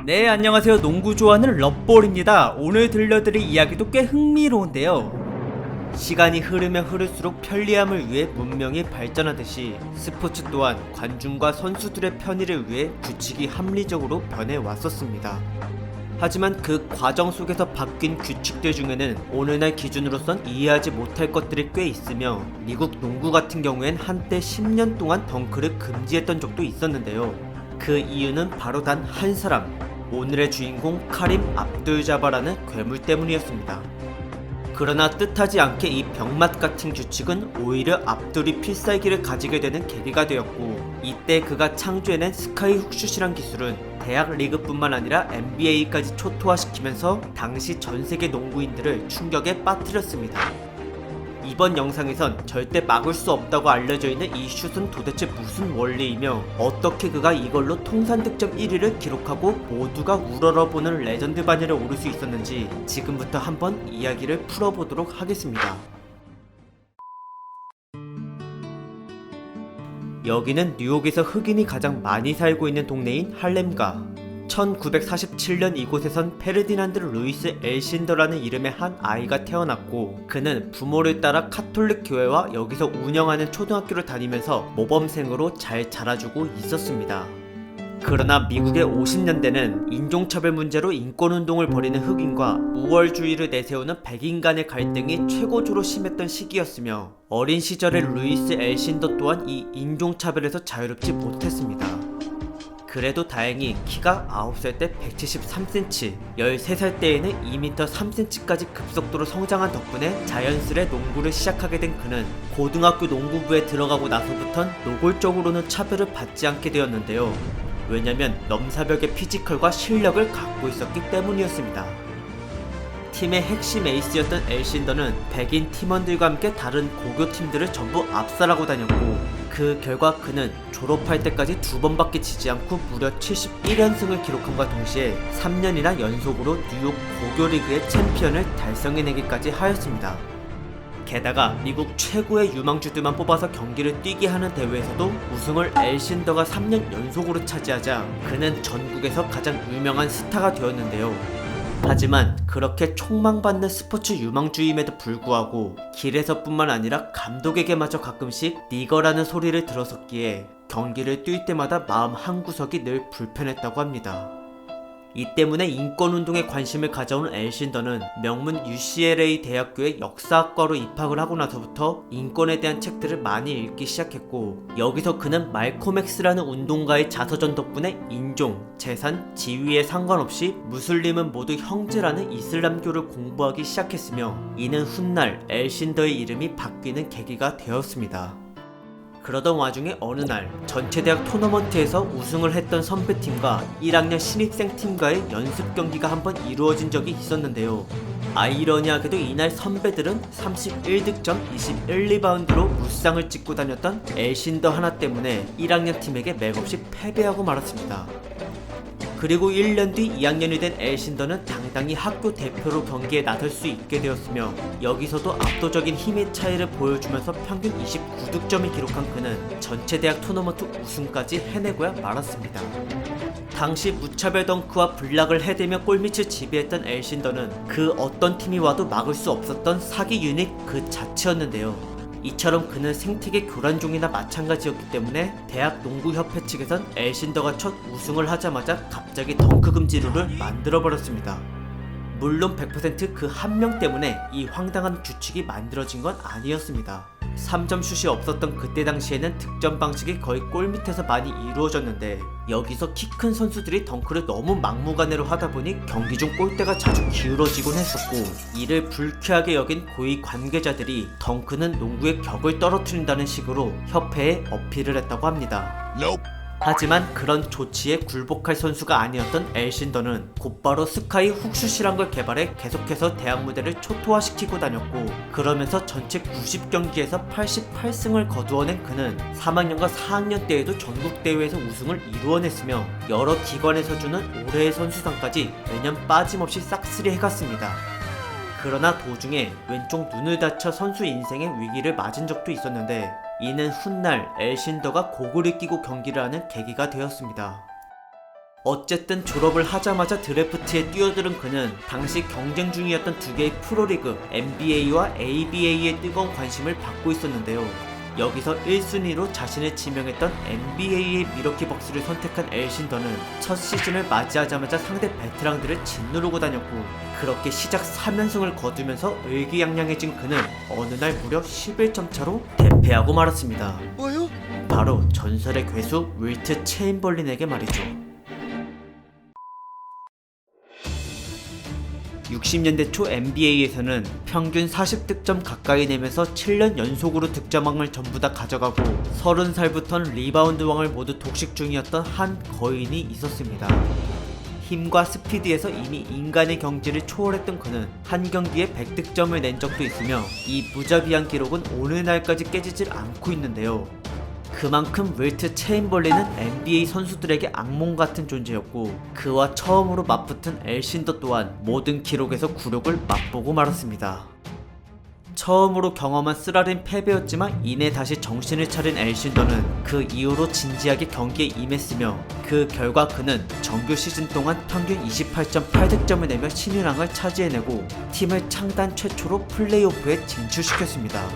네, 안녕하세요. 농구 좋아하는 럿볼입니다. 오늘 들려드릴 이야기도 꽤 흥미로운데요. 시간이 흐르면 흐를수록 편리함을 위해 문명이 발전하듯이 스포츠 또한 관중과 선수들의 편의를 위해 규칙이 합리적으로 변해왔었습니다. 하지만 그 과정 속에서 바뀐 규칙들 중에는 오늘날 기준으로선 이해하지 못할 것들이 꽤 있으며, 미국 농구 같은 경우엔 한때 10년 동안 덩크를 금지했던 적도 있었는데요. 그 이유는 바로 단 한 사람, 오늘의 주인공 카림 압둘자바라는 괴물 때문이었습니다. 그러나 뜻하지 않게 이 병맛 같은 규칙은 오히려 압둘이 필살기를 가지게 되는 계기가 되었고, 이때 그가 창조해낸 스카이 훅슛이란 기술은 대학 리그뿐만 아니라 NBA까지 초토화시키면서 당시 전세계 농구인들을 충격에 빠뜨렸습니다. 이번 영상에선 절대 막을 수 없다고 알려져 있는 이 슛은 도대체 무슨 원리이며, 어떻게 그가 이걸로 통산 득점 1위를 기록하고 모두가 우러러보는 레전드 반열에 오를 수 있었는지 지금부터 한번 이야기를 풀어보도록 하겠습니다. 여기는 뉴욕에서 흑인이 가장 많이 살고 있는 동네인 할렘가. 1947년 이곳에선 페르디난드 루이스 엘신더라는 이름의 한 아이가 태어났고, 그는 부모를 따라 카톨릭 교회와 여기서 운영하는 초등학교를 다니면서 모범생으로 잘 자라주고 있었습니다. 그러나 미국의 50년대는 인종차별 문제로 인권운동을 벌이는 흑인과 우월주의를 내세우는 백인 간의 갈등이 최고조로 심했던 시기였으며, 어린 시절의 루이스 엘신더 또한 이 인종차별에서 자유롭지 못했습니다. 그래도 다행히 키가 9살 때 173cm, 13살 때에는 2m 3cm까지 급속도로 성장한 덕분에 자연스레 농구를 시작하게 된 그는 고등학교 농구부에 들어가고 나서부턴 노골적으로는 차별을 받지 않게 되었는데요. 왜냐면 넘사벽의 피지컬과 실력을 갖고 있었기 때문이었습니다. 팀의 핵심 에이스였던 엘신더는 백인 팀원들과 함께 다른 고교 팀들을 전부 압살하고 다녔고, 그 결과 그는 졸업할 때까지 2번밖에 지지 않고 무려 71연승을 기록함과 동시에 3년이나 연속으로 뉴욕 고교리그의 챔피언을 달성해내기까지 하였습니다. 게다가 미국 최고의 유망주들만 뽑아서 경기를 뛰게 하는 대회에서도 우승을 엘신더가 3년 연속으로 차지하자 그는 전국에서 가장 유명한 스타가 되었는데요. 하지만 그렇게 촉망받는 스포츠 유망주임에도 불구하고 길에서뿐만 아니라 감독에게마저 가끔씩 니거라는 소리를 들었었기에 경기를 뛸 때마다 마음 한구석이 늘 불편했다고 합니다. 이 때문에 인권운동에 관심을 가져온 엘신더는 명문 UCLA 대학교의 역사학과로 입학을 하고 나서부터 인권에 대한 책들을 많이 읽기 시작했고, 여기서 그는 말콤 X라는 운동가의 자서전 덕분에 인종, 재산, 지위에 상관없이 무슬림은 모두 형제라는 이슬람교를 공부하기 시작했으며, 이는 훗날 엘신더의 이름이 바뀌는 계기가 되었습니다. 그러던 와중에 어느 날 전체대학 토너먼트에서 우승을 했던 선배팀과 1학년 신입생 팀과의 연습 경기가 한번 이루어진 적이 있었는데요. 아이러니하게도 이날 선배들은 31득점 21리바운드로 무쌍을 찍고 다녔던 엘신더 하나 때문에 1학년 팀에게 맥없이 패배하고 말았습니다. 그리고 1년 뒤 2학년이 된 엘신더는 당당히 학교 대표로 경기에 나설 수 있게 되었으며, 여기서도 압도적인 힘의 차이를 보여주면서 평균 29득점을 기록한 그는 전체 대학 토너먼트 우승까지 해내고야 말았습니다. 당시 무차별 덩크와 블락을 해대며 골밑을 지배했던 엘신더는 그 어떤 팀이 와도 막을 수 없었던 사기 유닛 그 자체였는데요. 이처럼 그는 생태계 교란종이나 마찬가지였기 때문에 대학 농구협회 측에선 엘신더가 첫 우승을 하자마자 갑자기 덩크 금지 룰을 만들어버렸습니다. 물론 100% 그 한 명 때문에 이 황당한 규칙이 만들어진 건 아니었습니다. 3점 슛이 없었던 그때 당시에는 득점 방식이 거의 골밑에서 많이 이루어졌는데, 여기서 키 큰 선수들이 덩크를 너무 막무가내로 하다보니 경기 중 골대가 자주 기울어지곤 했었고, 이를 불쾌하게 여긴 고위 관계자들이 덩크는 농구의 격을 떨어뜨린다는 식으로 협회에 어필을 했다고 합니다. 하지만 그런 조치에 굴복할 선수가 아니었던 엘신더는 곧바로 스카이 훅슛이란 걸 개발해 계속해서 대학 무대를 초토화시키고 다녔고, 그러면서 전체 90경기에서 88승을 거두어낸 그는 3학년과 4학년 때에도 전국대회에서 우승을 이루어냈으며, 여러 기관에서 주는 올해의 선수상까지 매년 빠짐없이 싹쓸이 해갔습니다. 그러나 도중에 왼쪽 눈을 다쳐 선수 인생의 위기를 맞은 적도 있었는데, 이는 훗날 엘신더가 고글을 끼고 경기를 하는 계기가 되었습니다. 어쨌든 졸업을 하자마자 드래프트에 뛰어드는 그는 당시 경쟁 중이었던 두 개의 프로리그 NBA와 ABA의 뜨거운 관심을 받고 있었는데요. 여기서 1순위로 자신을 지명했던 NBA의 미러키 벅스를 선택한 엘신더는 첫 시즌을 맞이하자마자 상대 베테랑들을 짓누르고 다녔고, 그렇게 시작 3연승을 거두면서 의기양양해진 그는 어느 날 무려 11점 차로 대패하고 말았습니다. 뭐요? 바로 전설의 괴수 윌트 체인벌린에게 말이죠. 60년대 초 NBA에서는 평균 40득점 가까이 내면서 7년 연속으로 득점왕을 전부 다 가져가고 30살부터는 리바운드왕을 모두 독식 중이었던 한 거인이 있었습니다. 힘과 스피드에서 이미 인간의 경지를 초월했던 그는 한 경기에 100득점을 낸 적도 있으며 이 무자비한 기록은 오늘날까지 깨지질 않고 있는데요. 그만큼 윌트 체인벌린은 NBA 선수들에게 악몽 같은 존재였고, 그와 처음으로 맞붙은 엘신더 또한 모든 기록에서 굴욕을 맛보고 말았습니다. 처음으로 경험한 쓰라린 패배였지만 이내 다시 정신을 차린 엘신더는 그 이후로 진지하게 경기에 임했으며, 그 결과 그는 정규 시즌 동안 평균 28.8득점을 내며 신인왕을 차지해내고 팀을 창단 최초로 플레이오프에 진출시켰습니다.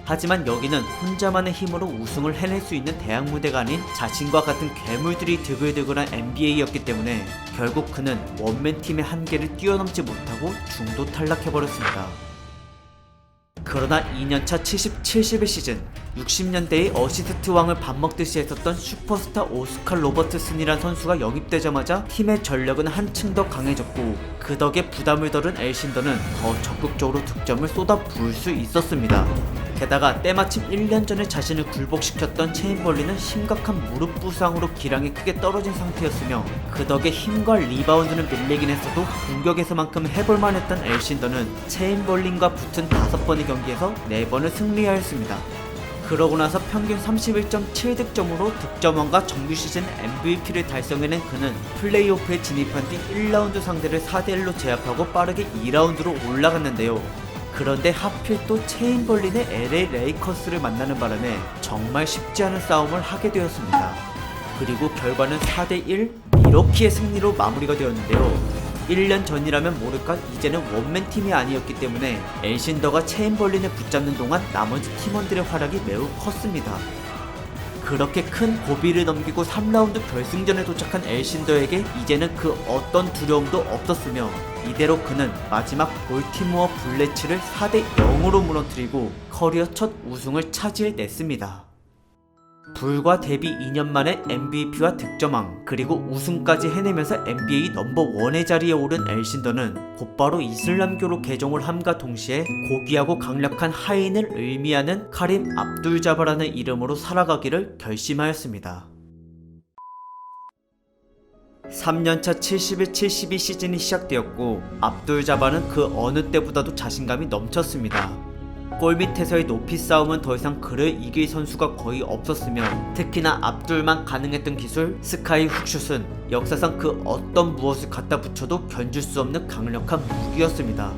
하지만 여기는 혼자만의 힘으로 우승을 해낼 수 있는 대학 무대가 아닌 자신과 같은 괴물들이 드글드글한 NBA였기 때문에 결국 그는 원맨팀의 한계를 뛰어넘지 못하고 중도 탈락해버렸습니다. 그러나 2년차 70-71 시즌, 60년대의 어시스트 왕을 밥먹듯이 했었던 슈퍼스타 오스칼 로버트슨이란 선수가 영입되자마자 팀의 전력은 한층 더 강해졌고, 그 덕에 부담을 덜은 엘신더는 더 적극적으로 득점을 쏟아부을 수 있었습니다. 게다가 때마침 1년 전에 자신을 굴복시켰던 체인벌린은 심각한 무릎 부상으로 기량이 크게 떨어진 상태였으며, 그 덕에 힘과 리바운드는 밀리긴 했어도 공격에서만큼 해볼만 했던 엘신더는 체인벌린과 붙은 5번의 경기에서 4번을 승리하였습니다. 그러고 나서 평균 31.7득점으로 득점왕과 정규 시즌 MVP를 달성해낸 그는 플레이오프에 진입한 뒤 1라운드 상대를 4대1로 제압하고 빠르게 2라운드로 올라갔는데요. 그런데 하필 또 체인벌린의 LA 레이커스를 만나는 바람에 정말 쉽지 않은 싸움을 하게 되었습니다. 그리고 결과는 4대1 미러키의 승리로 마무리가 되었는데요. 1년 전이라면 모를까 이제는 원맨팀이 아니었기 때문에 엘신더가 체인벌린을 붙잡는 동안 나머지 팀원들의 활약이 매우 컸습니다. 그렇게 큰 고비를 넘기고 3라운드 결승전에 도착한 엘신더에게 이제는 그 어떤 두려움도 없었으며, 이대로 그는 마지막 볼티모어 블레츠를 4대0으로 무너뜨리고 커리어 첫 우승을 차지해냈습니다. 불과 데뷔 2년 만에 MVP와 득점왕, 그리고 우승까지 해내면서 NBA 넘버1의 자리에 오른 엘신더는 곧바로 이슬람교로 개종을 함과 동시에 고귀하고 강력한 하인을 의미하는 카림 압둘자바라는 이름으로 살아가기를 결심하였습니다. 3년차 71-72 시즌이 시작되었고, 압둘자바는 그 어느 때보다도 자신감이 넘쳤습니다. 골 밑에서의 높이 싸움은 더 이상 그를 이길 선수가 거의 없었으며, 특히나 압둘만 가능했던 기술 스카이 훅슛은 역사상 그 어떤 무엇을 갖다 붙여도 견줄 수 없는 강력한 무기였습니다.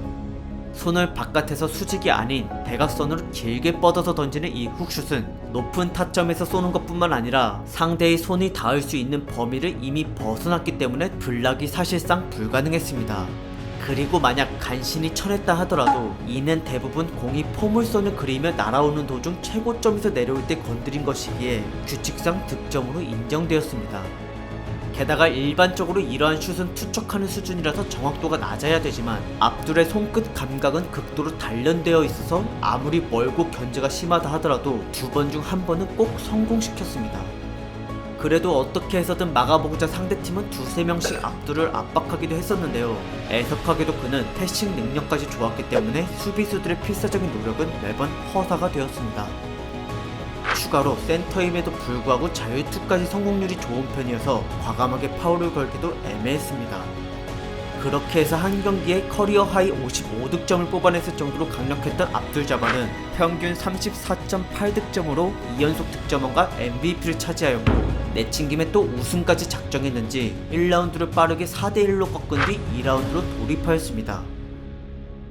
손을 바깥에서 수직이 아닌 대각선으로 길게 뻗어서 던지는 이 훅슛은 높은 타점에서 쏘는 것뿐만 아니라 상대의 손이 닿을 수 있는 범위를 이미 벗어났기 때문에 블락이 사실상 불가능했습니다. 그리고 만약 간신히 쳐냈다 하더라도 이는 대부분 공이 포물선을 그리며 날아오는 도중 최고점에서 내려올 때 건드린 것이기에 규칙상 득점으로 인정되었습니다. 게다가 일반적으로 이러한 슛은 투척하는 수준이라서 정확도가 낮아야 되지만, 압둘의 손끝 감각은 극도로 단련되어 있어서 아무리 멀고 견제가 심하다 하더라도 2번 중 1번은 꼭 성공시켰습니다. 그래도 어떻게 해서든 막아보고자 상대팀은 2-3명씩 압둘을 압박하기도 했었는데요. 애석하게도 그는 패싱 능력까지 좋았기 때문에 수비수들의 필사적인 노력은 매번 허사가 되었습니다. 추가로 센터임에도 불구하고 자유투까지 성공률이 좋은 편이어서 과감하게 파울을 걸기도 애매했습니다. 그렇게 해서 한 경기에 커리어 하이 55득점을 뽑아냈을 정도로 강력했던 압둘자바는 평균 34.8득점으로 2연속 득점왕과 MVP를 차지하였고, 내친 김에 또 우승까지 작정했는지 1라운드를 빠르게 4대1로 꺾은 뒤 2라운드로 돌입하였습니다.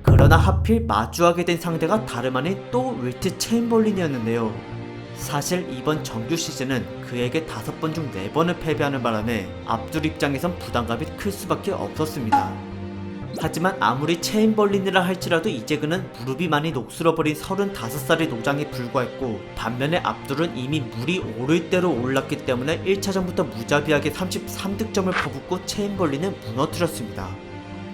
그러나 하필 마주하게 된 상대가 다름 아닌 또 윌트 체인벌린이었는데요. 사실 이번 정규 시즌은 그에게 5번 중 4번을 패배하는 바람에 압둘 입장에선 부담감이 클 수밖에 없었습니다. 하지만 아무리 체인벌린이라 할지라도 이제 그는 무릎이 많이 녹슬어버린 35살의 노장에 불과했고, 반면에 압둘은 이미 물이 오를 대로 올랐기 때문에 1차전부터 무자비하게 33득점을 퍼붓고 체인벌린을 무너뜨렸습니다.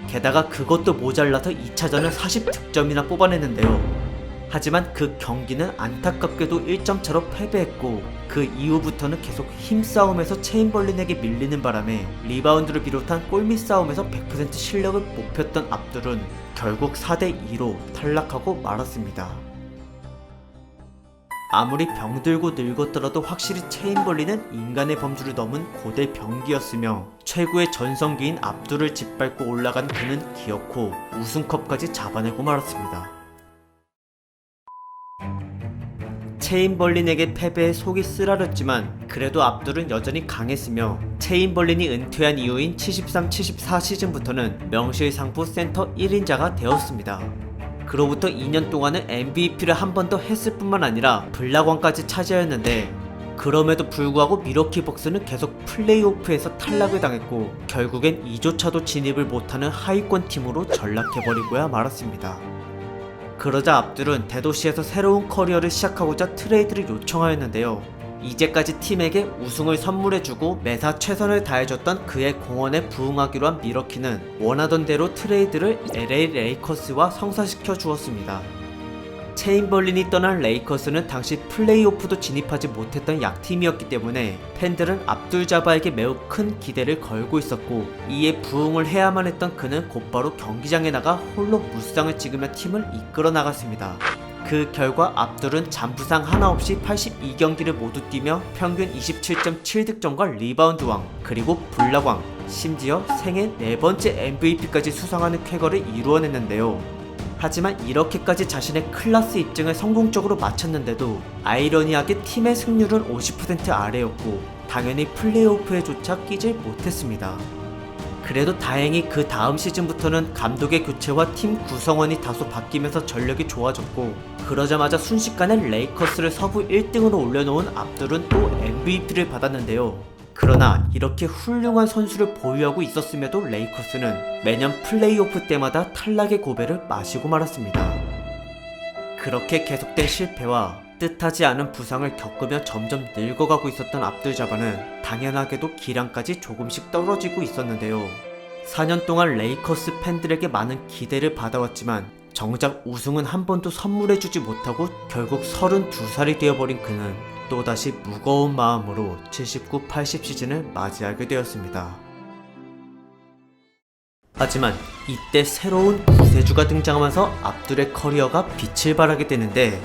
게다가 그것도 모자라서 2차전은 40득점이나 뽑아냈는데요. 하지만 그 경기는 안타깝게도 1점 차로 패배했고, 그 이후부터는 계속 힘싸움에서 체인벌린에게 밀리는 바람에 리바운드를 비롯한 골밑 싸움에서 100% 실력을 못 폈던 압둘은 결국 4대2로 탈락하고 말았습니다. 아무리 병들고 늙었더라도 확실히 체인벌린은 인간의 범주를 넘은 고대 병기였으며, 최고의 전성기인 압둘을 짓밟고 올라간 그는 기어코 우승컵까지 잡아내고 말았습니다. 체인벌린에게 패배해 속이 쓰라렸지만 그래도 압둘은 여전히 강했으며, 체인벌린이 은퇴한 이후인 73-74 시즌부터는 명실상부 센터 1인자가 되었습니다. 그로부터 2년 동안은 MVP를 한 번 더 했을 뿐만 아니라 블락왕까지 차지하였는데, 그럼에도 불구하고 미러키 벅스는 계속 플레이오프에서 탈락을 당했고 결국엔 2조차도 진입을 못하는 하위권 팀으로 전락해버리고야 말았습니다. 그러자 압둘은 대도시에서 새로운 커리어를 시작하고자 트레이드를 요청하였는데요. 이제까지 팀에게 우승을 선물해주고 매사 최선을 다해줬던 그의 공헌에 부응하기로 한 미러키는 원하던 대로 트레이드를 LA 레이커스와 성사시켜 주었습니다. 체인벌린이 떠난 레이커스는 당시 플레이오프도 진입하지 못했던 약팀이었기 때문에 팬들은 압둘 자바에게 매우 큰 기대를 걸고 있었고, 이에 부응을 해야만 했던 그는 곧바로 경기장에 나가 홀로 무쌍을 찍으며 팀을 이끌어 나갔습니다. 그 결과 압둘은 잔부상 하나 없이 82경기를 모두 뛰며 평균 27.7득점과 리바운드 왕, 그리고 블락왕, 심지어 생애 4번째 MVP까지 수상하는 쾌거를 이루어냈는데요. 하지만 이렇게까지 자신의 클래스 입증을 성공적으로 마쳤는데도 아이러니하게 팀의 승률은 50% 아래였고 당연히 플레이오프에조차 끼질 못했습니다. 그래도 다행히 그 다음 시즌부터는 감독의 교체와 팀 구성원이 다소 바뀌면서 전력이 좋아졌고, 그러자마자 순식간에 레이커스를 서부 1등으로 올려놓은 압둘은 또 MVP를 받았는데요. 그러나 이렇게 훌륭한 선수를 보유하고 있었음에도 레이커스는 매년 플레이오프 때마다 탈락의 고배를 마시고 말았습니다. 그렇게 계속된 실패와 뜻하지 않은 부상을 겪으며 점점 늙어가고 있었던 압둘 자바는 당연하게도 기량까지 조금씩 떨어지고 있었는데요. 4년 동안 레이커스 팬들에게 많은 기대를 받아왔지만 정작 우승은 한 번도 선물해주지 못하고 결국 32살이 되어버린 그는 또다시 무거운 마음으로 79-80 시즌을 맞이하게 되었습니다. 하지만 이때 새로운 구세주가 등장하면서 압둘의 커리어가 빛을 발하게 되는데,